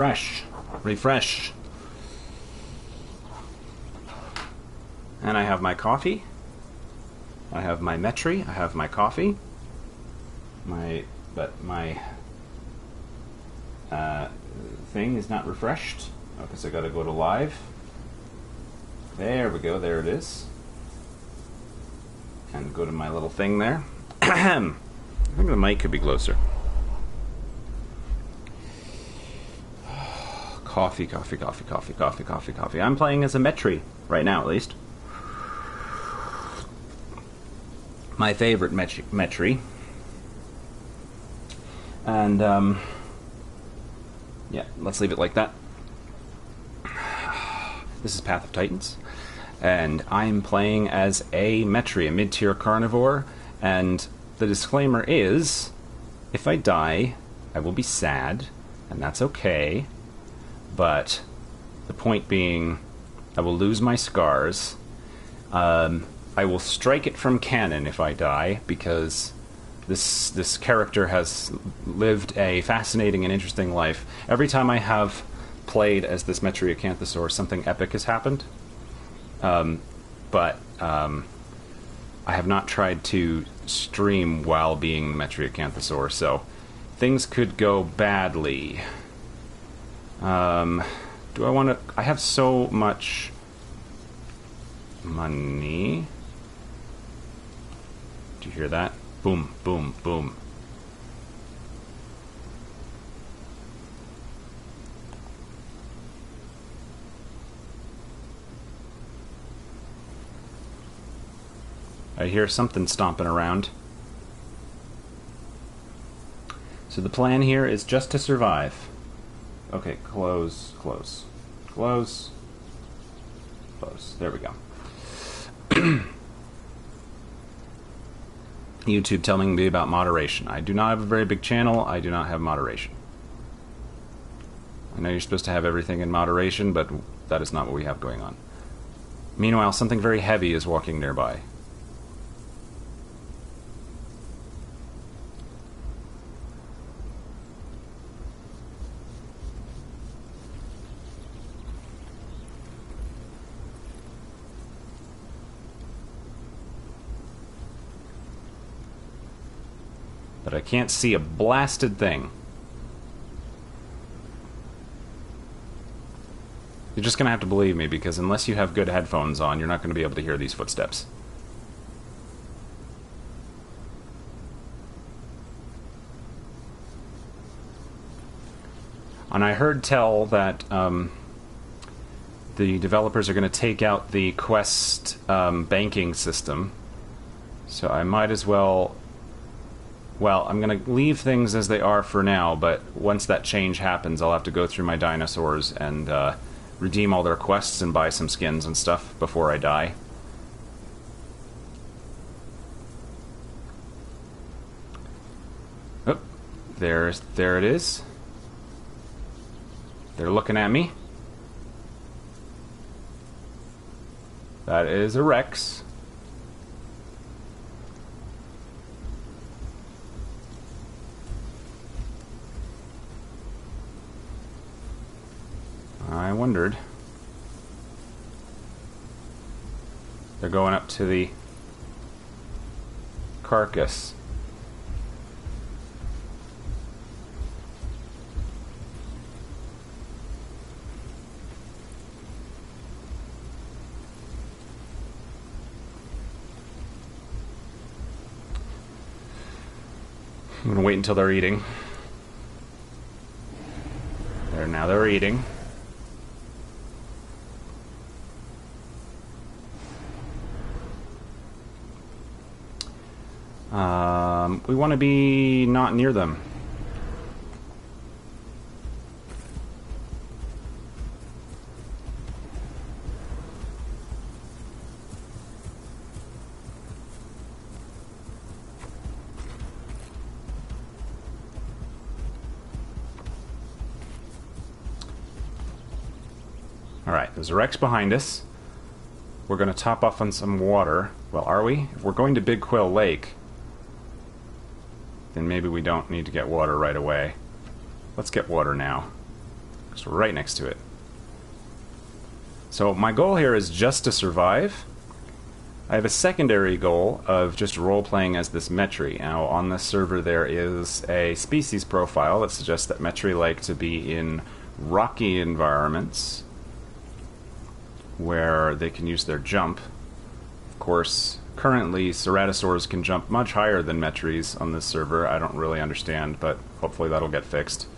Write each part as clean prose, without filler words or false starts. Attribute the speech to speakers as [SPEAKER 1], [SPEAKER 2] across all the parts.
[SPEAKER 1] Refresh. Refresh. And I have my coffee. I have my Metri. I have my coffee. My thing is not refreshed. Oh, because I gotta go to live. There we go. There it is. And go to my little thing there. I think the mic could be closer. Coffee, coffee, coffee, coffee, coffee, coffee, coffee. I'm playing as a Metri right now, at least. My favorite Metri. And, yeah, let's leave it like that. This is Path of Titans. And I'm playing as a Metri, a mid-tier carnivore. And the disclaimer is, if I die, I will be sad, and that's okay. But the point being, I will lose my scars. I will strike it from canon if I die, because this character has lived a fascinating and interesting life. Every time I have played as this Metriacanthosaur, something epic has happened. But I have not tried to stream while being Metriacanthosaur, so things could go badly. Do I want to... I have so much money. Do you hear that? Boom, boom, boom. I hear something stomping around. So the plan here is just to survive. Okay, close, close, close, close. There we go. YouTube telling me about moderation. I do not have a very big channel. I do not have moderation. I know you're supposed to have everything in moderation, but that is not what we have going on. Meanwhile, something very heavy is walking nearby. But I can't see a blasted thing. You're just going to have to believe me, because unless you have good headphones on, you're not going to be able to hear these footsteps. And I heard tell that the developers are going to take out the Quest banking system. So I might as well... Well, I'm going to leave things as they are for now, but once that change happens, I'll have to go through my dinosaurs and redeem all their quests and buy some skins and stuff before I die. Oh, there it is. They're looking at me. That is a Rex. I wondered. They're going up to the carcass. I'm gonna wait until they're eating. Now they're eating. We want to be not near them. Alright, there's a Rex behind us. We're going to top off on some water. Well, are we? If we're going to Big Quill Lake, then maybe we don't need to get water right away. Let's get water now. It's right next to it. So my goal here is just to survive. I have a secondary goal of just role-playing as this Metri. Now, on this server there is a species profile that suggests that Metri like to be in rocky environments where they can use their jump. Of course, currently ceratosaurs can jump much higher than Metris on this server. I don't really understand, but hopefully that'll get fixed.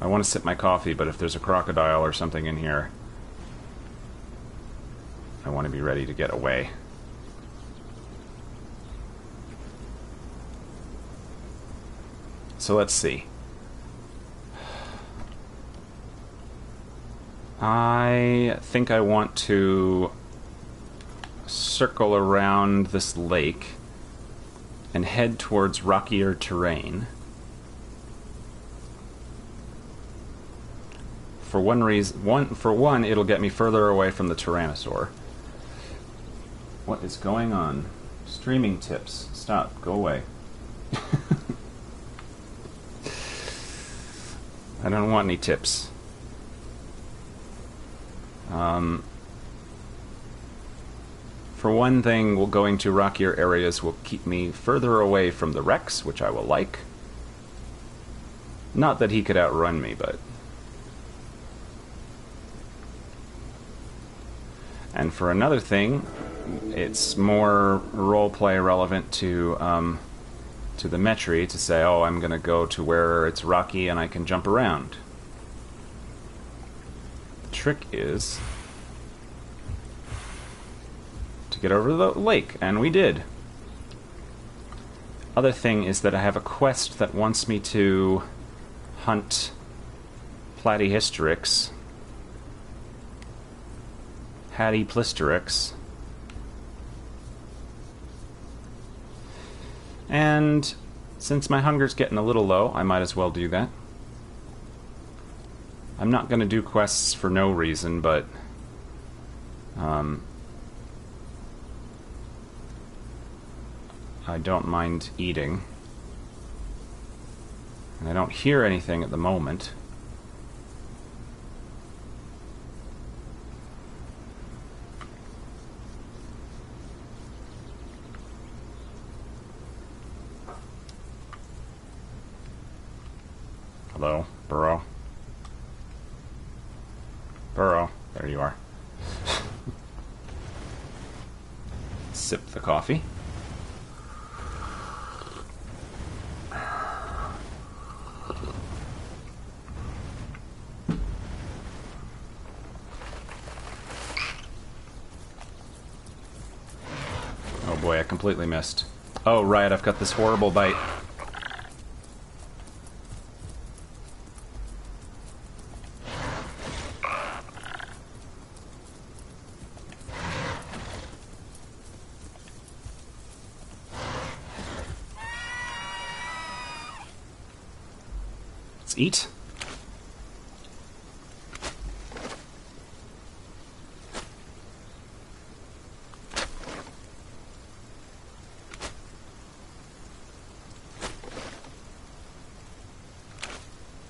[SPEAKER 1] I want to sip my coffee, but if there's a crocodile or something in here, I want to be ready to get away. So let's see. I think I want to circle around this lake and head towards rockier terrain. For one reason, for one, it'll get me further away from the Tyrannosaur. What is going on? Streaming tips. Stop. Go away. I don't want any tips. For one thing, going to rockier areas will keep me further away from the Rex, which I will like. Not that he could outrun me, but... And for another thing, it's more roleplay relevant to the Metri to say, oh, I'm going to go to where it's rocky and I can jump around. The trick is to get over the lake, and we did. Other thing is that I have a quest that wants me to hunt Platyhystrix. Platyplisterix. And since my hunger's getting a little low, I might as well do that. I'm not going to do quests for no reason, but I don't mind eating. And I don't hear anything at the moment. Hello, Burrow. Burrow, there you are. Sip the coffee. Oh boy, I completely missed. Oh right, I've got this horrible bite. Eat.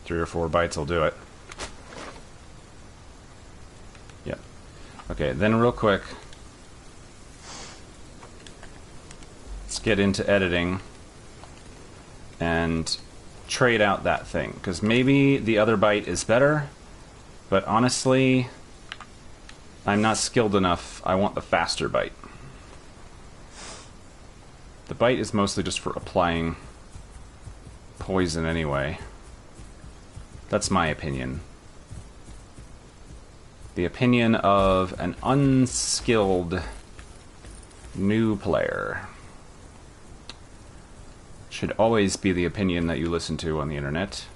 [SPEAKER 1] Three or four bites will do it. Yep. Okay, then real quick, let's get into editing and trade out that thing, because maybe the other bite is better, but honestly, I'm not skilled enough. I want the faster bite. The bite is mostly just for applying poison anyway. That's my opinion. The opinion of an unskilled new player. Should always be the opinion that you listen to on the internet.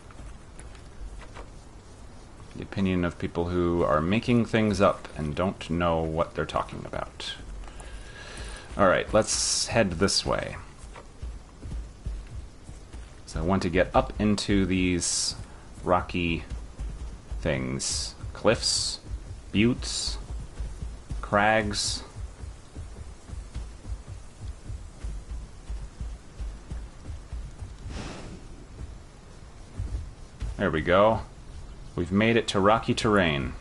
[SPEAKER 1] The opinion of people who are making things up and don't know what they're talking about. Alright, let's head this way. So I want to get up into these rocky things. Cliffs, buttes, crags. There we go. We've made it to rocky terrain.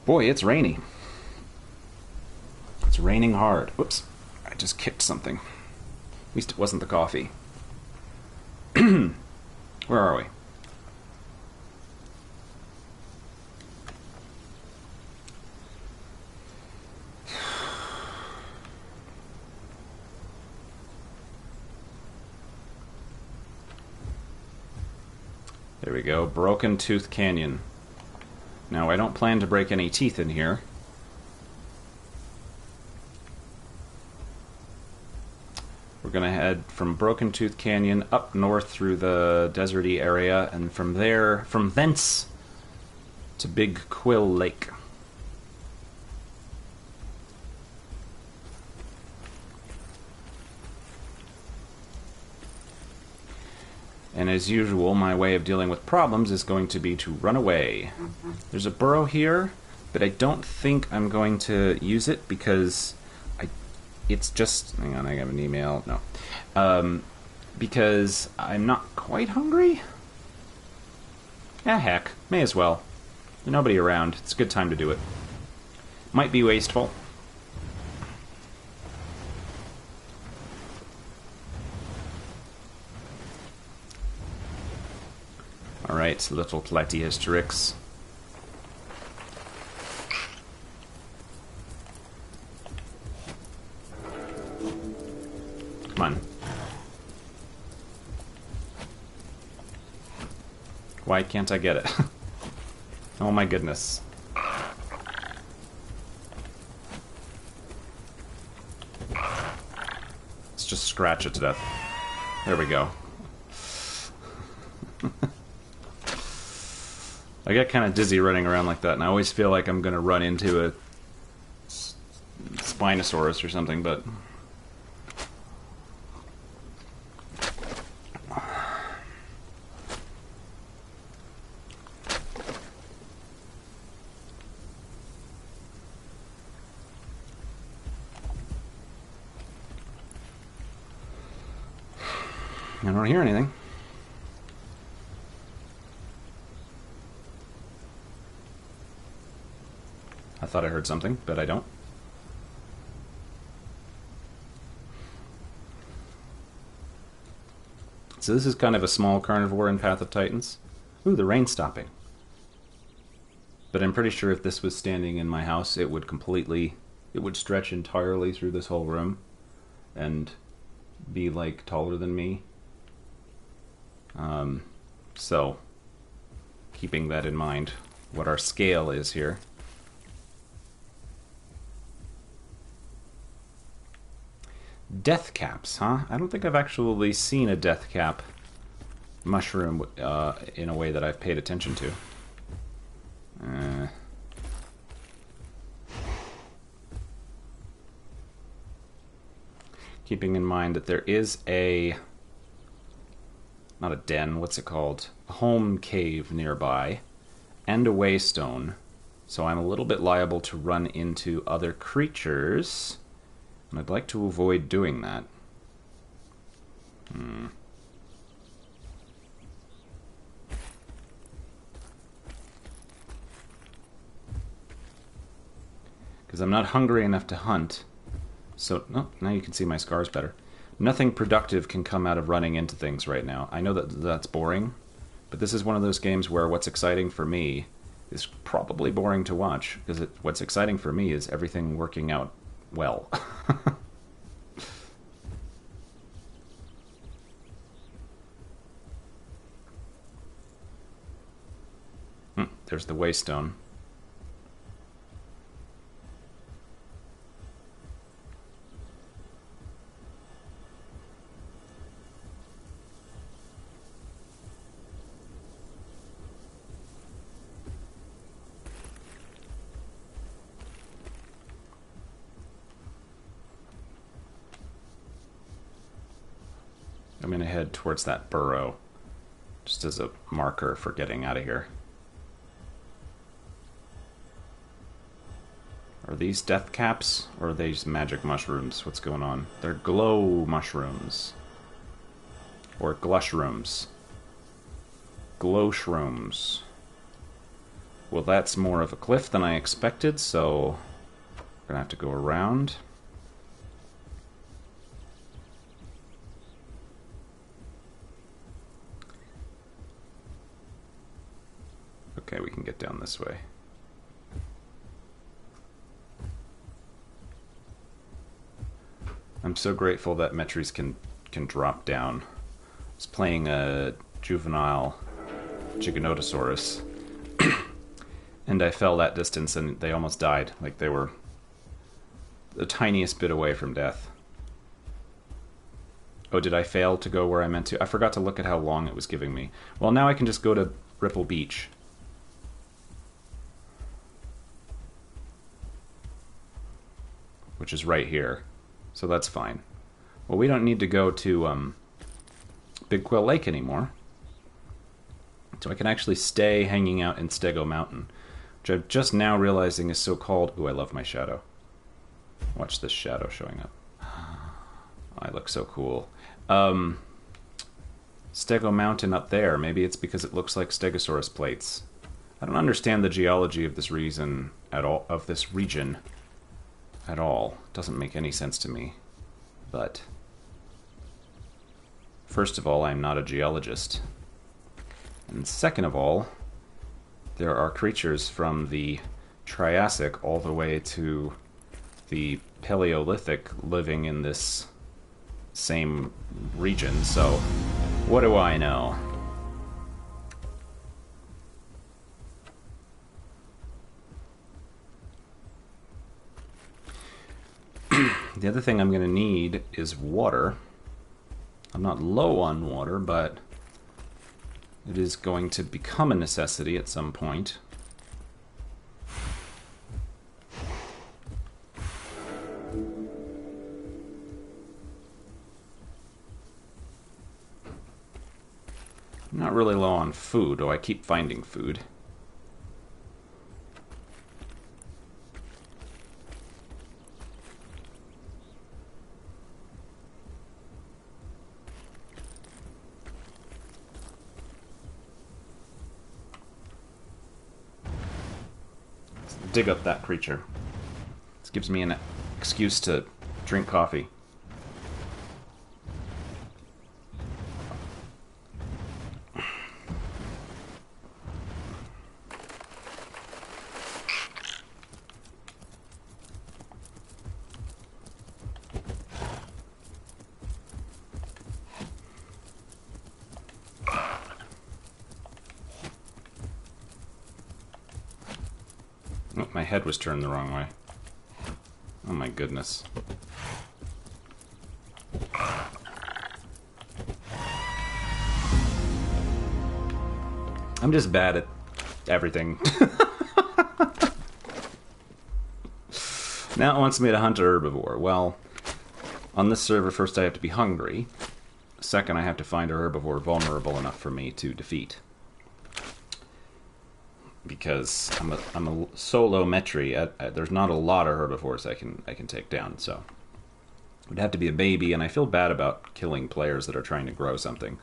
[SPEAKER 1] Boy, it's rainy. It's raining hard. Whoops. I just kicked something. At least it wasn't the coffee. Where are we? There we go. Broken Tooth Canyon. Now, I don't plan to break any teeth in here. We're going to head from Broken Tooth Canyon up north through the deserty area, and from thence to Big Quill Lake. And as usual, my way of dealing with problems is going to be to run away. There's a burrow here, but I don't think I'm going to use it because it's just... Hang on, I have an email. No. Because I'm not quite hungry? Heck. May as well. There's nobody around. It's a good time to do it. Might be wasteful. Alright, little Platyhestrix. Come on. Why can't I get it? Oh my goodness. Let's just scratch it to death. There we go. I get kind of dizzy running around like that, and I always feel like I'm going to run into a Spinosaurus or something, but... I don't hear anything. I thought I heard something, but I don't. So this is kind of a small carnivore in Path of Titans. Ooh, the rain's stopping. But I'm pretty sure if this was standing in my house, it would stretch entirely through this whole room and be like taller than me. So, keeping that in mind, what our scale is here. Death caps, huh? I don't think I've actually seen a death cap mushroom in a way that I've paid attention to. Keeping in mind that there is not a den, what's it called? A home cave nearby, and a waystone. So I'm a little bit liable to run into other creatures, and I'd like to avoid doing that. Because I'm not hungry enough to hunt. So, oh, now you can see my scars better. Nothing productive can come out of running into things right now. I know that that's boring, but this is one of those games where what's exciting for me is probably boring to watch, because what's exciting for me is everything working out well. There's the waystone. I'm going to head towards that burrow, just as a marker for getting out of here. Are these death caps, or are these magic mushrooms? What's going on? They're glow mushrooms. Or glushrooms. Glowshrooms. Well, that's more of a cliff than I expected, so we're gonna have to go around. Okay, we can get down this way. I'm so grateful that Metries can drop down. I was playing a juvenile Giganotosaurus, and I fell that distance and they almost died. Like, they were the tiniest bit away from death. Oh, did I fail to go where I meant to? I forgot to look at how long it was giving me. Well, now I can just go to Ripple Beach. Which is right here. So that's fine. Well, we don't need to go to Big Quill Lake anymore. So I can actually stay hanging out in Stego Mountain, which I'm just now realizing is so called. Ooh, I love my shadow. Watch this shadow showing up. I look so cool. Stego Mountain up there. Maybe it's because it looks like Stegosaurus plates. I don't understand the geology of this region at all. At all. Doesn't make any sense to me. But first of all, I'm not a geologist. And second of all, there are creatures from the Triassic all the way to the Paleolithic living in this same region, so what do I know? The other thing I'm going to need is water. I'm not low on water, but it is going to become a necessity at some point. I'm not really low on food, though I keep finding food. Dig up that creature. This gives me an excuse to drink coffee. Oh, my head was turned the wrong way. Oh my goodness. I'm just bad at everything. Now it wants me to hunt a herbivore. Well, on this server, first I have to be hungry. Second, I have to find a herbivore vulnerable enough for me to defeat. Because I'm a solo Metri. There's not a lot of herbivores I can take down, so it would have to be a baby, and I feel bad about killing players that are trying to grow something.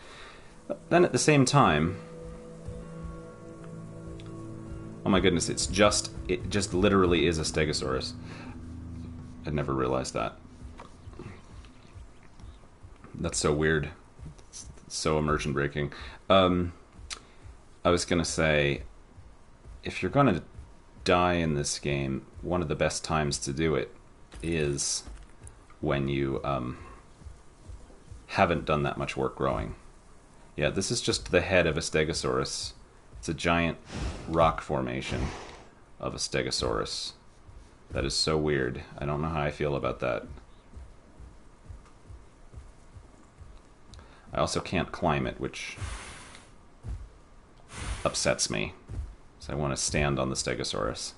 [SPEAKER 1] But then at the same time, oh my goodness, it just literally is a Stegosaurus. I'd never realized that. That's so weird. It's so immersion breaking. I was gonna say, if you're going to die in this game, one of the best times to do it is when you haven't done that much work growing. Yeah, this is just the head of a Stegosaurus. It's a giant rock formation of a Stegosaurus. That is so weird. I don't know how I feel about that. I also can't climb it, which upsets me. So I want to stand on the Stegosaurus.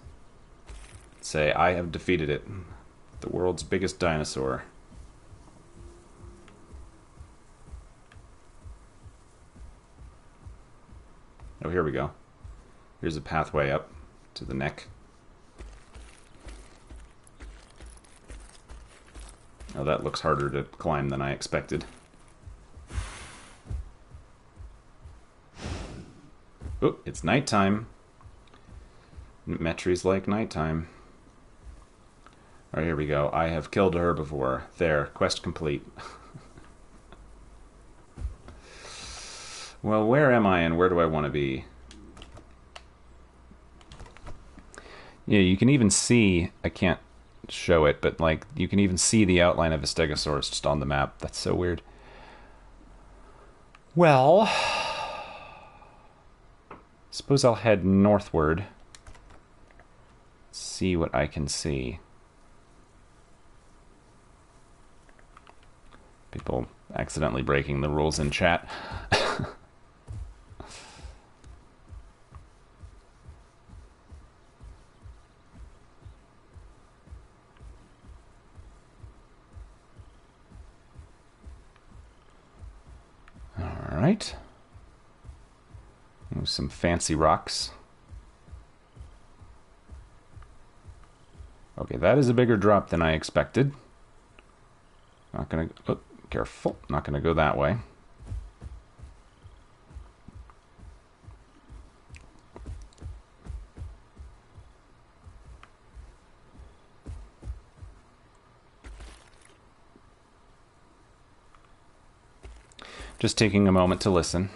[SPEAKER 1] Say, I have defeated it. The world's biggest dinosaur. Oh, here we go. Here's a pathway up to the neck. Oh, that looks harder to climb than I expected. Oh, it's nighttime. Metries like nighttime. Alright, here we go. I have killed a herbivore. There, quest complete. Well, where am I and where do I want to be? Yeah, you can even see, I can't show it, but like you can even see the outline of a stegosaurus just on the map. That's so weird. Well, suppose I'll head northward. See what I can see. People accidentally breaking the rules in chat. Alright. Some fancy rocks. Okay, that is a bigger drop than I expected. Not gonna... Oh, careful. Not gonna go that way. Just taking a moment to listen.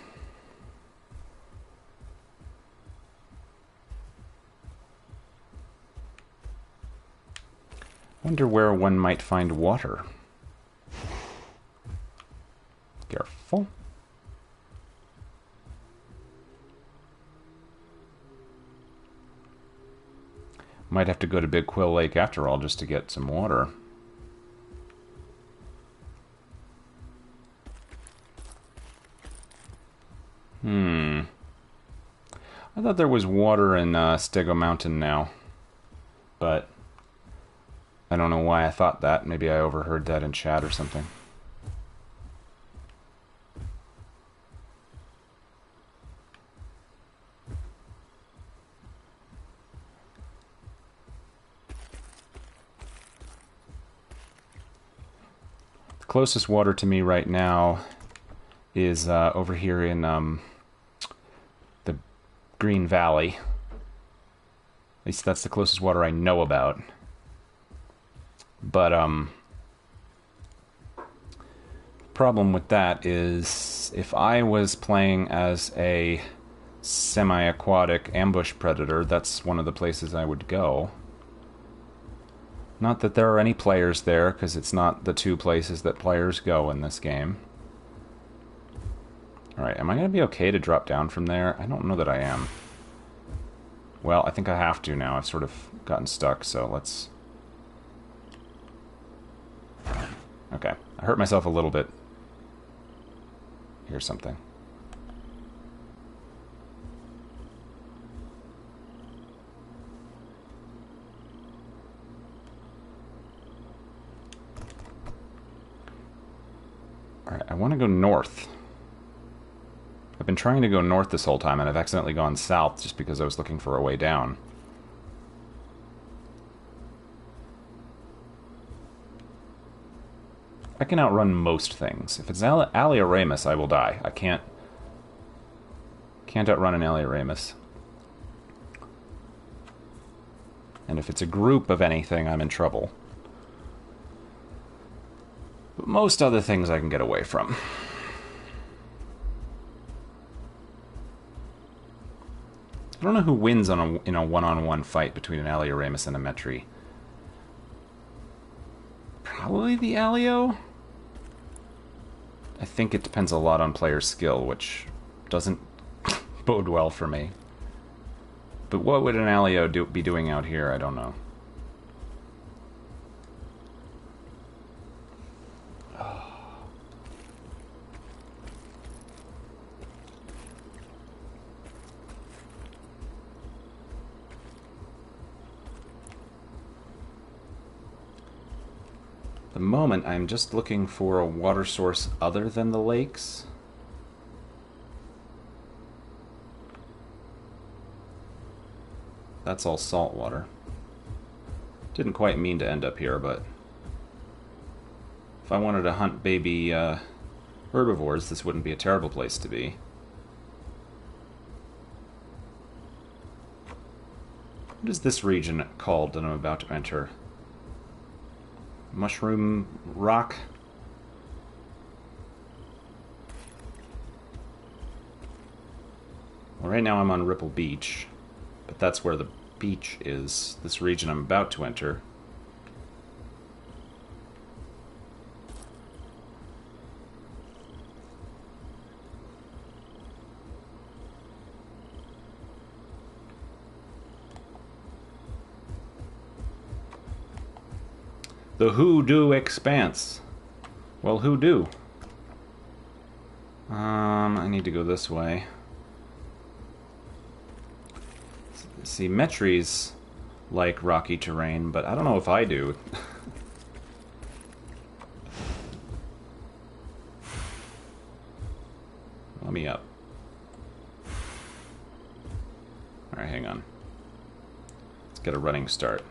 [SPEAKER 1] Wonder where one might find water. Careful. Might have to go to Big Quill Lake after all just to get some water. I thought there was water in Stego Mountain now, but I don't know why I thought that. Maybe I overheard that in chat or something. The closest water to me right now is over here in the Green Valley. At least that's the closest water I know about. But problem with that is if I was playing as a semi-aquatic ambush predator, that's one of the places I would go. Not that there are any players there, because it's not the two places that players go in this game. Alright, am I going to be okay to drop down from there? I don't know that I am. Well, I think I have to now. I've sort of gotten stuck, so let's... Okay, I hurt myself a little bit. Here's something. Alright, I want to go north. I've been trying to go north this whole time, and I've accidentally gone south just because I was looking for a way down. I can outrun most things. If it's Alioramus, I will die. I can't outrun an Alioramus. And if it's a group of anything, I'm in trouble. But most other things I can get away from. I don't know who wins on in a one-on-one fight between an Alioramus and a Metri. Probably the Alio? I think it depends a lot on player skill, which doesn't bode well for me. But what would an Alio be doing out here? I don't know. At the moment, I'm just looking for a water source other than the lakes. That's all salt water. Didn't quite mean to end up here, but if I wanted to hunt baby herbivores, this wouldn't be a terrible place to be. What is this region called that I'm about to enter? Mushroom Rock? Well, right now I'm on Ripple Beach, but that's where the beach is. This region I'm about to enter. The Hoodoo Expanse. Well, who do? I need to go this way. See, Metries like rocky terrain, but I don't know if I do. Let me up. Alright, hang on. Let's get a running start.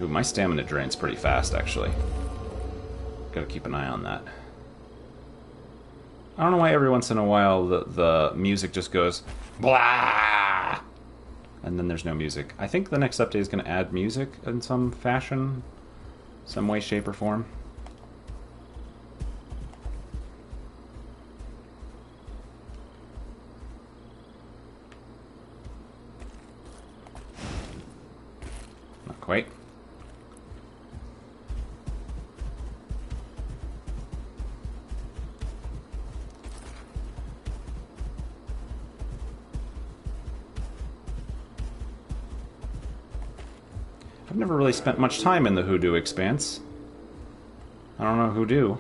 [SPEAKER 1] Ooh, my stamina drains pretty fast, actually. Gotta keep an eye on that. I don't know why every once in a while the music just goes blah, and then there's no music. I think the next update is going to add music in some fashion, some way, shape, or form. Not quite. I've never really spent much time in the Hoodoo Expanse. I don't know who do.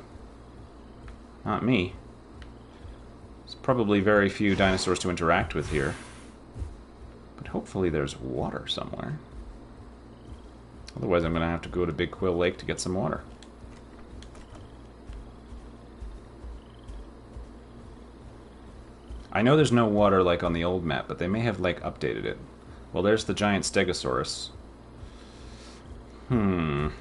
[SPEAKER 1] Not me. There's probably very few dinosaurs to interact with here. But hopefully there's water somewhere. Otherwise I'm going to have to go to Big Quill Lake to get some water. I know there's no water like on the old map, but they may have like updated it. Well, there's the giant Stegosaurus. Oh,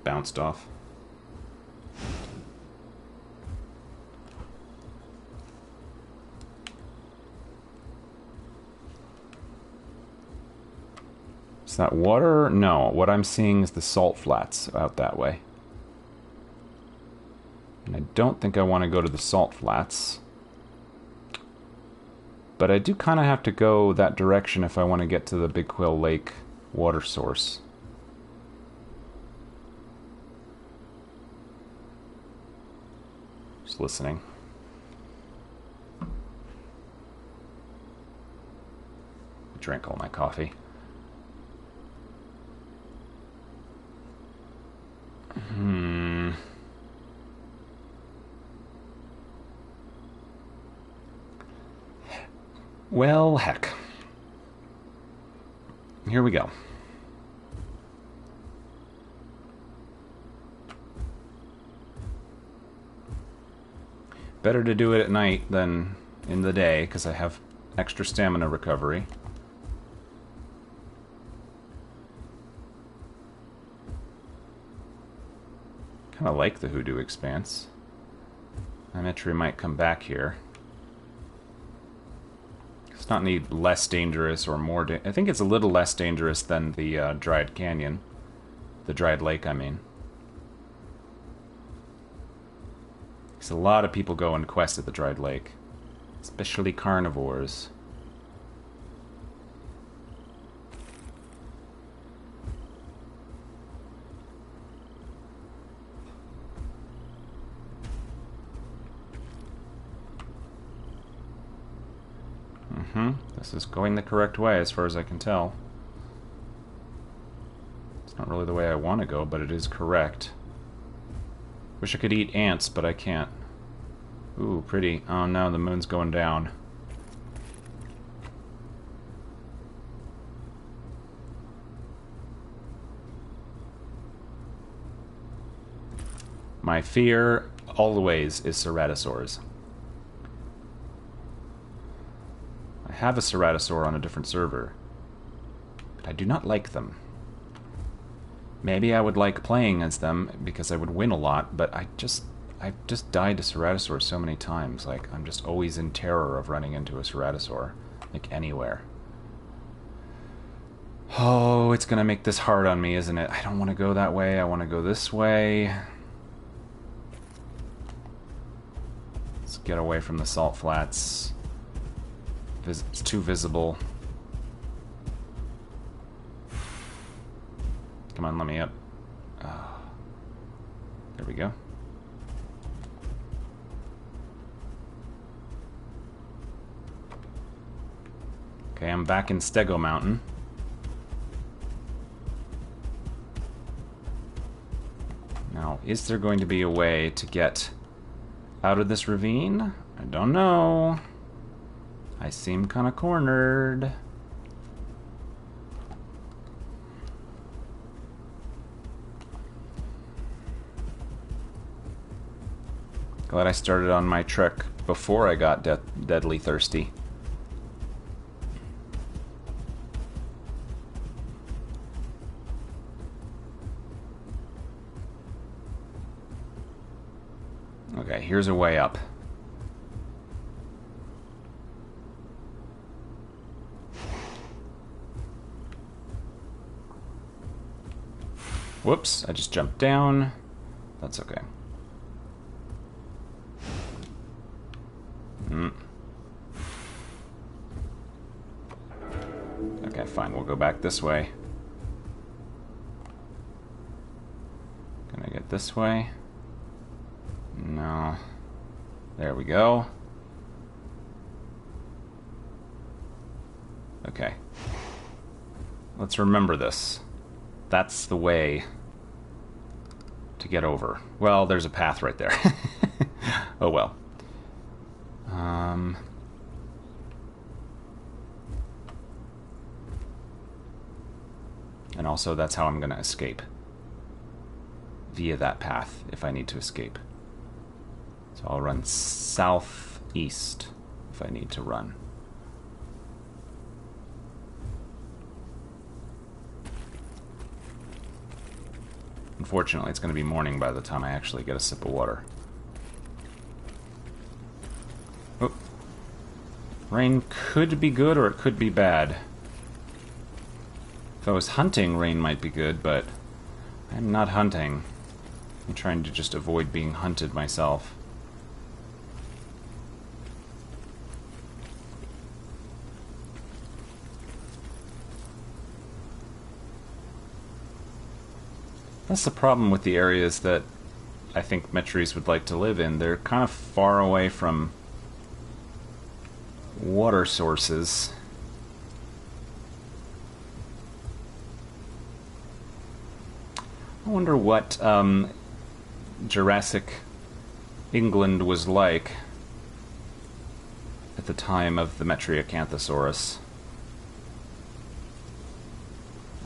[SPEAKER 1] bounced off. Is that water? No, what I'm seeing is the salt flats out that way. And I don't think I want to go to the salt flats. But I do kind of have to go that direction if I want to get to the Big Quill Lake water source. Just listening. I drank all my coffee. Well, heck. Here we go. Better to do it at night than in the day, because I have extra stamina recovery. Kind of like the Hoodoo Expanse. Metry might come back here. It's not any less dangerous or more... I think it's a little less dangerous than the Dried Canyon. The Dried Lake, I mean. Because a lot of people go and quest at the Dried Lake. Especially carnivores. This is going the correct way as far as I can tell. It's not really the way I want to go, but it is correct. Wish I could eat ants, but I can't. Ooh, pretty. Oh no, the moon's going down. My fear always is ceratosaurs. I have a ceratosaur on a different server, but I do not like them. Maybe I would like playing as them because I would win a lot, but I've just died to ceratosaurs so many times. Like, I'm just always in terror of running into a ceratosaur, like anywhere. Oh, it's gonna make this hard on me, isn't it? I don't want to go that way. I want to go this way. Let's get away from the salt flats. It's too visible. Come on, let me up. There we go. Okay, I'm back in Stego Mountain. Now, is there going to be a way to get out of this ravine? I don't know. I seem kind of cornered. Glad I started on my trek before I got deadly thirsty. Okay, here's a way up. Whoops, I just jumped down. That's okay. Okay, fine, we'll go back this way. Can I get this way? No. There we go. Okay. Let's remember this. That's the way to get over. Well, there's a path right there. Oh well. And also, that's how I'm going to escape. Via that path, if I need to escape. So I'll run southeast if I need to run. Unfortunately, it's going to be morning by the time I actually get a sip of water. Oh. Rain could be good or it could be bad. If I was hunting, rain might be good, but I'm not hunting. I'm trying to just avoid being hunted myself. That's the problem with the areas that I think Metries would like to live in. They're kind of far away from water sources. I wonder what Jurassic England was like at the time of the Metriacanthosaurus.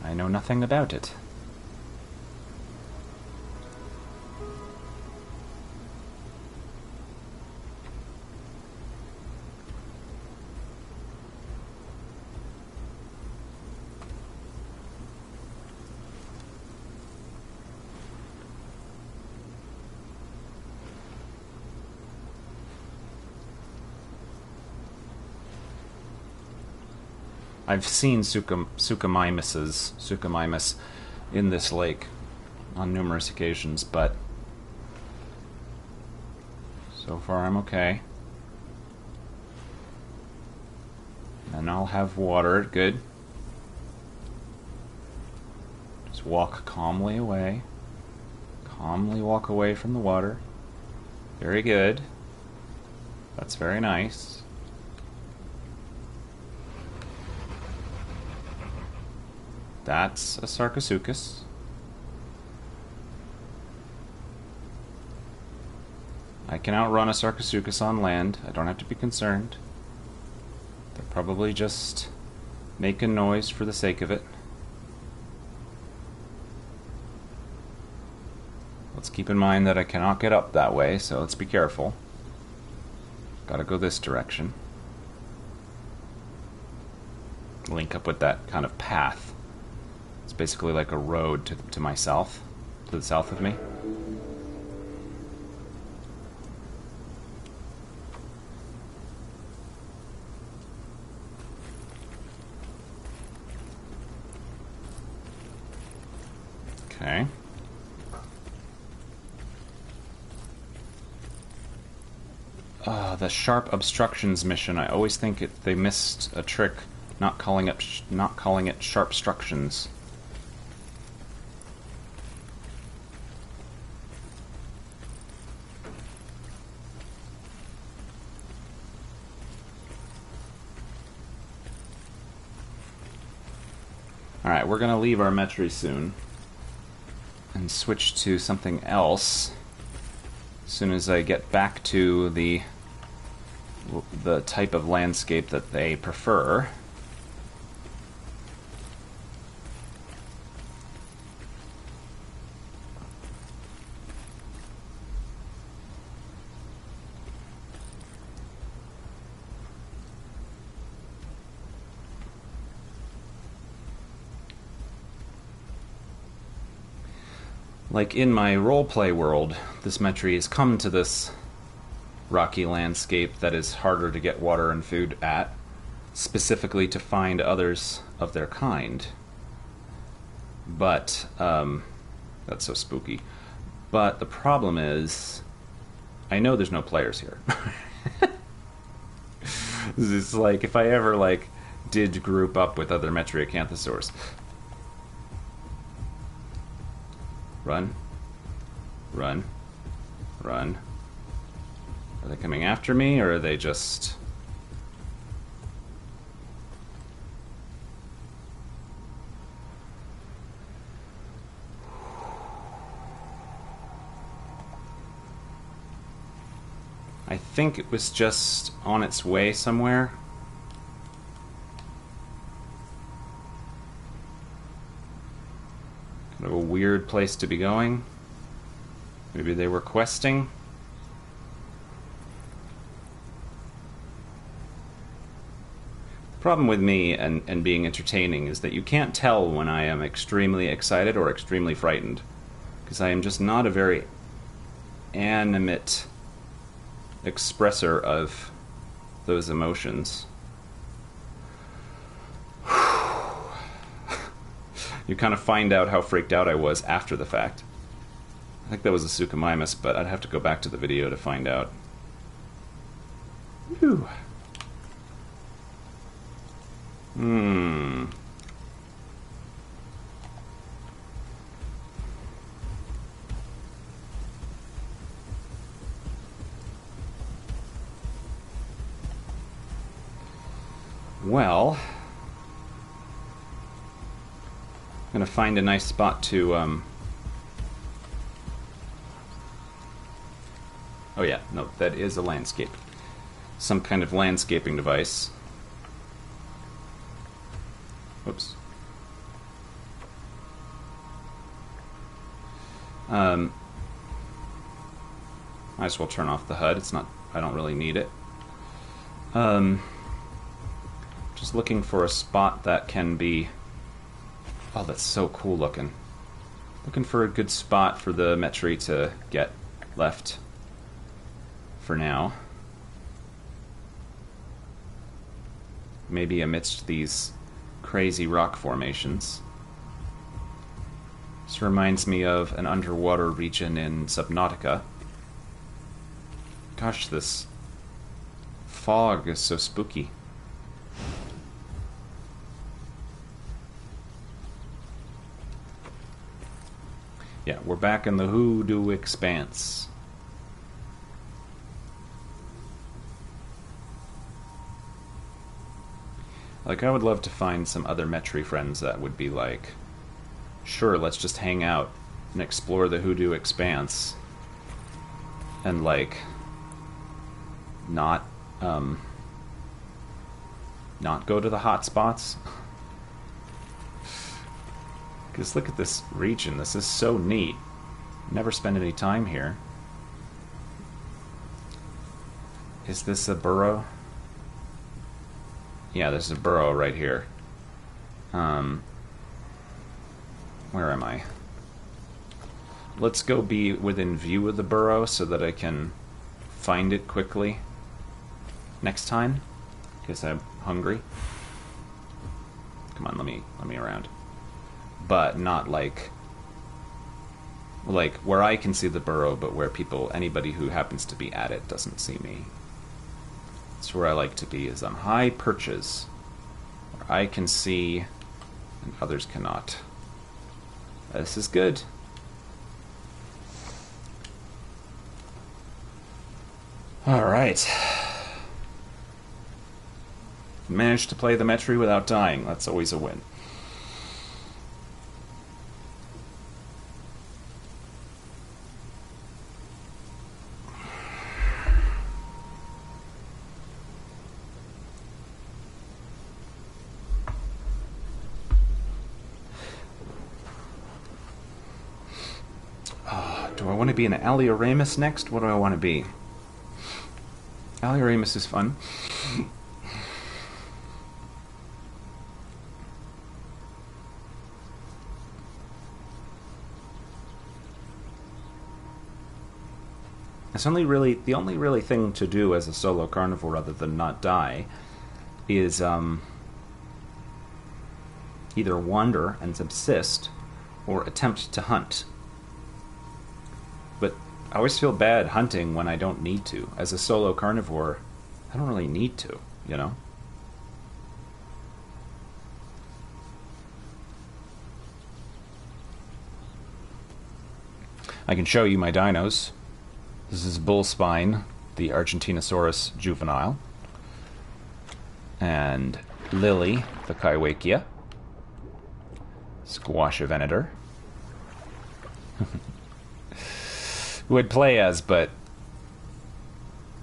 [SPEAKER 1] I know nothing about it. I've seen Suchomimus in this lake on numerous occasions, but so far I'm okay. And I'll have water, good. Just walk calmly away. Calmly walk away from the water. Very good. That's very nice. That's a Sarcosuchus. I can outrun a Sarcosuchus on land. I don't have to be concerned. They're probably just making noise for the sake of it. Let's keep in mind that I cannot get up that way, so let's be careful. Gotta go this direction. Link up with that kind of path. It's basically like a road to my south, to the south of me. Okay. The sharp obstructions mission. I always think they missed a trick, not calling it sharp obstructions. All right, we're gonna leave our Metri soon and switch to something else as soon as I get back to the type of landscape that they prefer. Like in my roleplay world, this Metri has come to this rocky landscape that is harder to get water and food at, specifically to find others of their kind. But, that's so spooky. But the problem is, I know there's no players here. This is like, if I ever, like, did group up with other Metriacanthosaurs. Run. Run. Run. Are they coming after me, or are they just... I think it was just on its way somewhere. Kind of a weird place to be going. Maybe they were questing. The problem with me and being entertaining is that you can't tell when I am extremely excited or extremely frightened, because I am just not a very animate expresser of those emotions. You kind of find out how freaked out I was after the fact. I think that was a Suchomimus, but I'd have to go back to the video to find out. Whew. Well, I'm gonna find a nice spot to, oh yeah, no, that is a landscape. Some kind of landscaping device. Oops. Might as well turn off the HUD. It's not, I don't really need it. Just looking for a spot that can be... Oh, that's so cool looking. Looking for a good spot for the Metri to get left for now. Maybe amidst these crazy rock formations. This reminds me of an underwater region in Subnautica. Gosh, this fog is so spooky. Yeah, we're back in the Hoodoo Expanse. Like, I would love to find some other Metri friends that would be like, sure, let's just hang out and explore the Hoodoo Expanse. And, like, not go to the hot spots. Because look at this region, this is so neat. Never spend any time here. Is this a burrow? Yeah, there's a burrow right here. Where am I? Let's go be within view of the burrow so that I can find it quickly next time. Because I'm hungry. Come on, let me around. But not like where I can see the burrow, but where anybody who happens to be at it doesn't see me. That's where I like to be, is on high perches, where I can see and others cannot. This is good. Alright. Managed to play the Metri without dying. That's always a win. Do I want to be an Alioramus next? What do I want to be? Alioramus is fun. It's the only really thing to do as a solo carnivore other than not die is either wander and subsist or attempt to hunt. But I always feel bad hunting when I don't need to. As a solo carnivore, I don't really need to, you know? I can show you my dinos. This is Bullspine, the Argentinosaurus juvenile. And Lily, the Kaiwakia. Squashavenator. Who I'd play as, but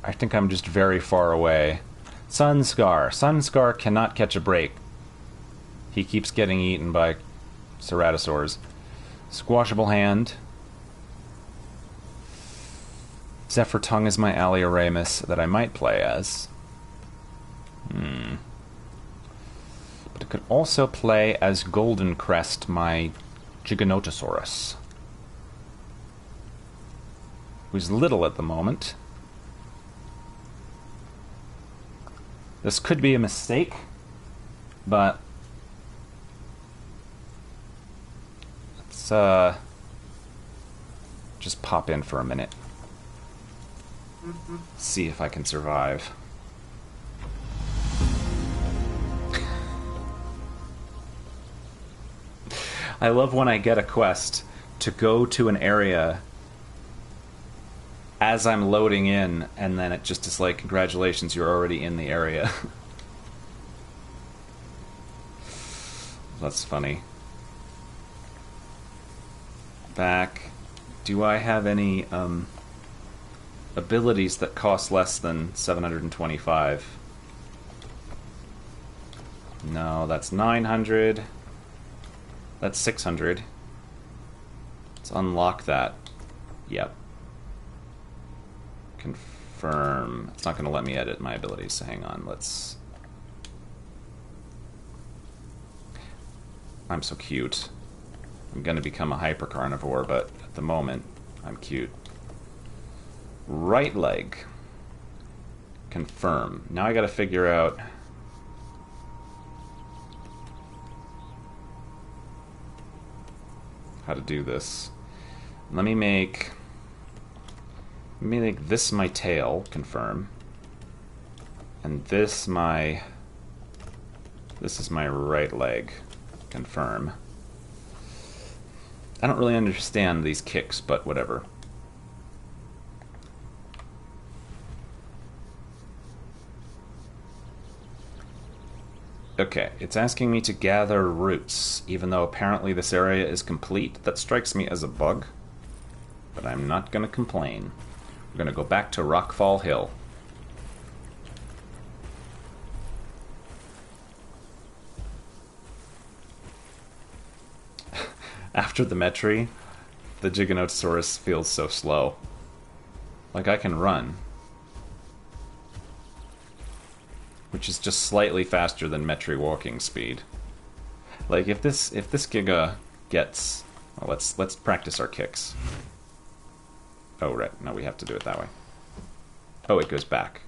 [SPEAKER 1] I think I'm just very far away. Sunscar. Sunscar cannot catch a break. He keeps getting eaten by ceratosaurs. Squashable Hand. Zephyr Tongue is my Alioramus that I might play as. But I could also play as Golden Crest, my Giganotosaurus, who's little at the moment. This could be a mistake, but let's just pop in for a minute. See if I can survive. I love when I get a quest to go to an area as I'm loading in, and then it just is like, congratulations, you're already in the area. That's funny. Back. Do I have any abilities that cost less than 725? No, that's 900. That's 600. Let's unlock that. Yep. Confirm. It's not going to let me edit my abilities, so hang on. Let's... I'm so cute. I'm going to become a hyper carnivore, but at the moment, I'm cute. Right leg. Confirm. Now I got to figure out... how to do this. Let me make this my tail, confirm. And this is my right leg, confirm. I don't really understand these kicks, but whatever. Okay, it's asking me to gather roots, even though apparently this area is complete. That strikes me as a bug, but I'm not going to complain. We're going to go back to Rockfall Hill. After the Metri, the Giganotosaurus feels so slow. Like, I can run, which is just slightly faster than Metri walking speed. Like, if this Giga gets... Well, let's practice our kicks. Oh, right. No, we have to do it that way. Oh, it goes back.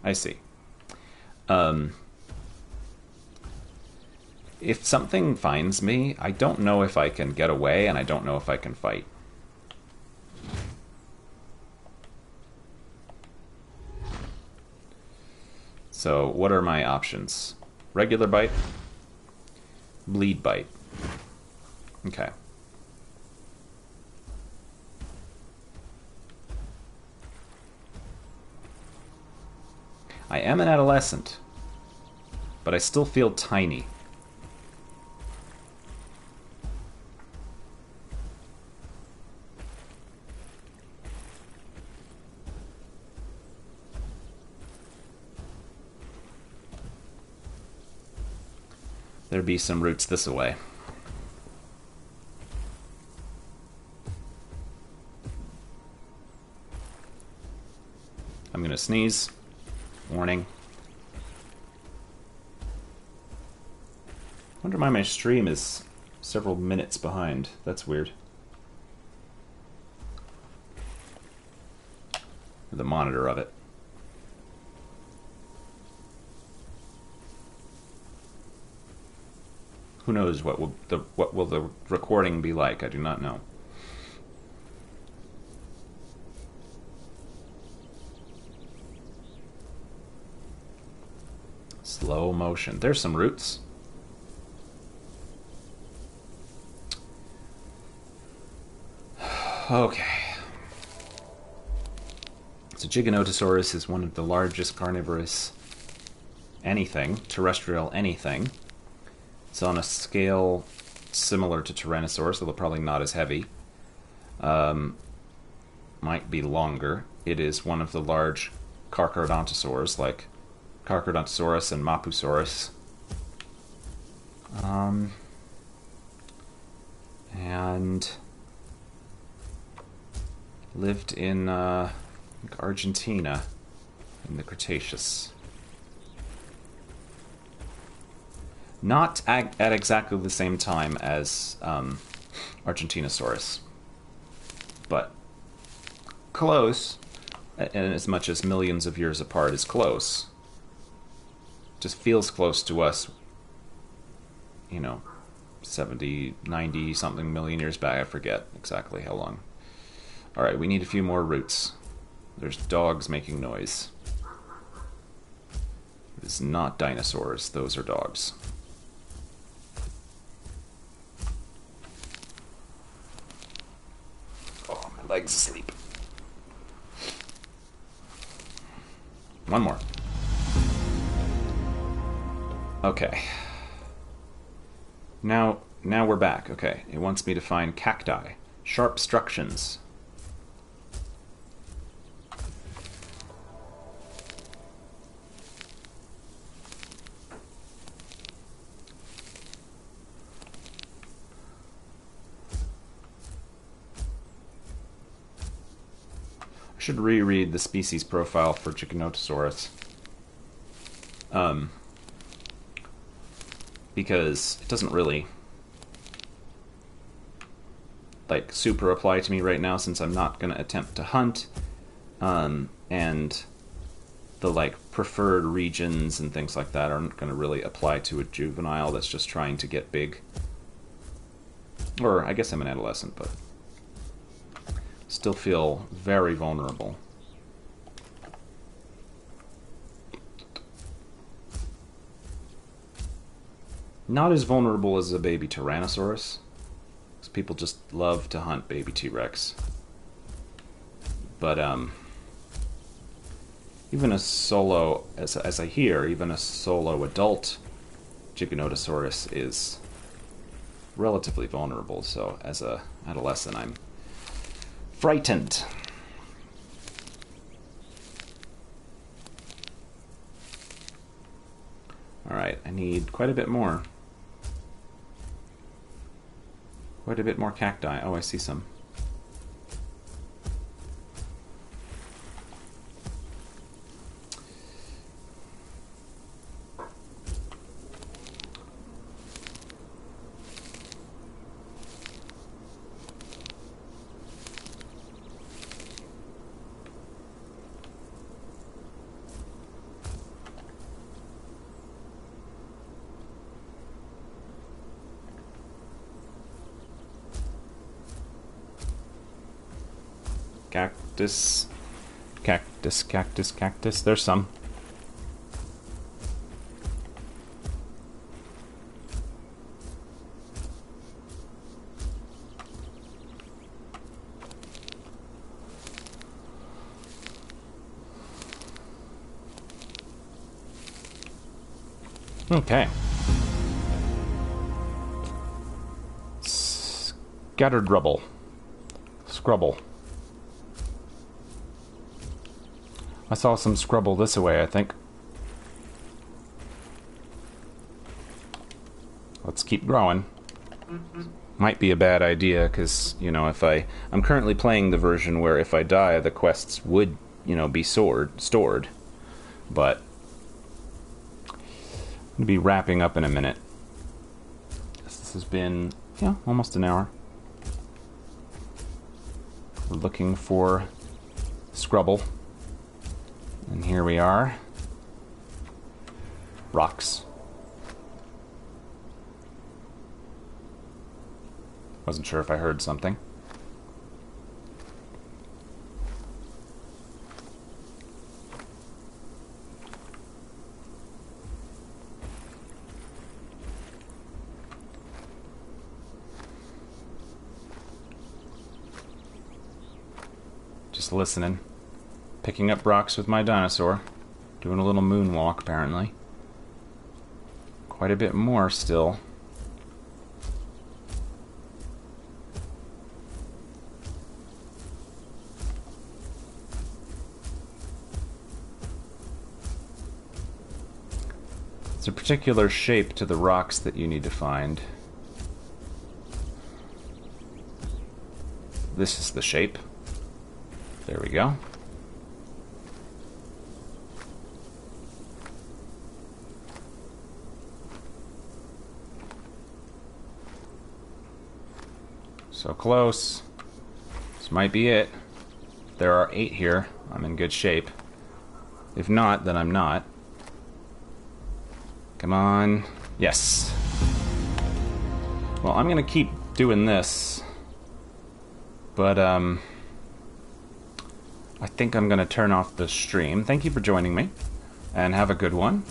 [SPEAKER 1] I see. If something finds me, I don't know if I can get away, and I don't know if I can fight. So, what are my options? Regular bite? Bleed bite. Okay. I am an adolescent, but I still feel tiny. There be some roots this way. I'm gonna sneeze. Warning. I wonder why my stream is several minutes behind. That's weird. The monitor of it. Who knows what will the recording be like? I do not know. Slow motion. There's some roots. Okay. So Giganotosaurus is one of the largest carnivorous anything, terrestrial anything. It's on a scale similar to Tyrannosaurus, although probably not as heavy. Might be longer. It is one of the large carcharodontosaurs, like Carcharodontosaurus and Mapusaurus. And lived in Argentina in the Cretaceous. Not at exactly the same time as Argentinosaurus, but close, and as much as millions of years apart is close. Just feels close to us, you know, 70, 90 something million years back. I forget exactly how long. Alright, we need a few more roots. There's dogs making noise. It's not dinosaurs, those are dogs. Oh, my leg's asleep. One more. Okay. Now we're back. Okay, it wants me to find cacti. Sharp structions. I should reread the species profile for Giganotosaurus. Because it doesn't really like super apply to me right now, since I'm not going to attempt to hunt, and the like preferred regions and things like that aren't going to really apply to a juvenile that's just trying to get big. Or I guess I'm an adolescent, but still feel very vulnerable. Not as vulnerable as a baby Tyrannosaurus, because people just love to hunt baby T-Rex. But even a solo, as I hear, even a solo adult Giganotosaurus is relatively vulnerable. So as a adolescent, I'm frightened. All right, I need quite a bit more. Quite a bit more cacti. Oh, I see some. Cactus, cactus, cactus, cactus. There's some. Okay. Scattered rubble. Scrubble. I saw some scrubble this way, I think. Let's keep growing. Might be a bad idea, because, you know, if I'm currently playing the version where if I die, the quests would, you know, be stored. But I'm going to be wrapping up in a minute. This has been, yeah, almost an hour. We're looking for scrubble. And here we are. Rocks. Wasn't sure if I heard something. Just listening. Picking up rocks with my dinosaur. Doing a little moonwalk, apparently. Quite a bit more still. There's a particular shape to the rocks that you need to find. This is the shape. There we go. So close. This might be it. There are 8 here. I'm in good shape. If not, then I'm not. Come on. Yes. Well, I'm gonna keep doing this. But, I think I'm gonna turn off the stream. Thank you for joining me. And have a good one.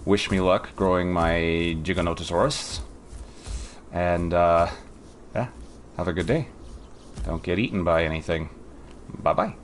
[SPEAKER 1] Wish me luck growing my Giganotosaurus. And, yeah. Have a good day. Don't get eaten by anything. Bye-bye.